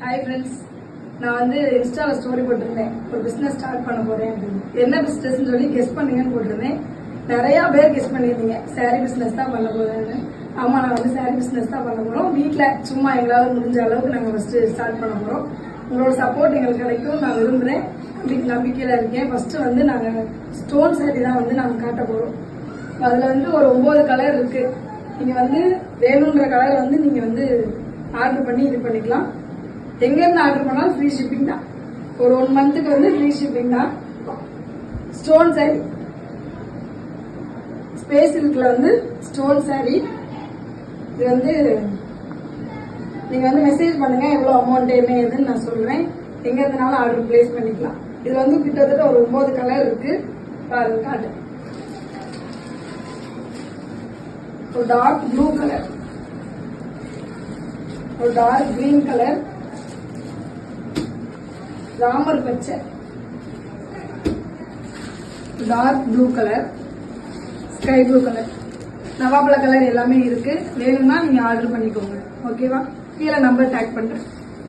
Hi friends, நான் வந்து இன்ஸ்டாவில் ஸ்டோரி போட்டிருந்தேன், ஒரு பிஸ்னஸ் ஸ்டார்ட் பண்ண போறேன் அப்படின்னு. என்ன பிஸ்னஸ்ன்னு சொல்லி கெஸ் பண்ணுங்கன்னு போட்டிருந்தேன். நிறையா பேர் கெஸ் பண்ணியிருந்தீங்க சாரி பிஸ்னஸ் தான் பண்ண போறேன்னு. ஆமா, நான் வந்து சாரி பிஸ்னஸ் தான் பண்ண போறோம். வீட்டில் சும்மா எங்களால் முடிஞ்ச அளவுக்கு நாங்கள் ஃபர்ஸ்ட் ஸ்டார்ட் பண்ண போறோம். உங்களோட சப்போர்ட் எங்களுக்கு கிடைக்கும் நான் விரும்புகிறேன். நம்பிக்கையில் இருக்கேன். ஃபர்ஸ்ட் வந்து நாங்கள் ஸ்டோன் சாரி தான் வந்து நாங்கள் காட்ட போறோம். அதில் வந்து ஒரு 9 கலர் இருக்கு. நீங்க வந்து வேணுன்ற கலர் வந்து நீங்க வந்து ஆர்டர் பண்ணி இது பண்ணிக்கலாம். எங்க இருந்து ஆர்டர் பண்ணாலும் ஃப்ரீ ஷிப்பிங் தான். ஒரு 1 மந்த்துக்கு வந்து ஃப்ரீ ஷிப்பிங் தான். ஸ்டோன் சாரி, ஸ்பேஸ் சில்க்ல வந்து ஸ்டோன் சாரி. இது வந்து நீங்க வந்து மெசேஜ் பண்ணுங்க, எவ்வளவு அமௌண்ட் என்ன ஏதுன்னு நான் சொல்றேன். எங்க இருந்தாலும் ஆர்டர் பிளேஸ் பண்ணிக்கலாம். இதுல வந்து கிட்டத்தட்ட ஒரு 9 கலர் இருக்கு. பாருங்க, காட்டு. ஒரு டார்க் ப்ளூ கலர், ஒரு டார்க் கிரீன் கலர், ராமர் பச்சை, dark blue colour, sky blue colour, நவாப்பழ கலர் எல்லாமே இருக்கு. வேணும்னா நீங்க ஆர்டர் பண்ணிக்கோங்க. ஓகேவா? கீழே நம்பர் டேக் பண்றேன்.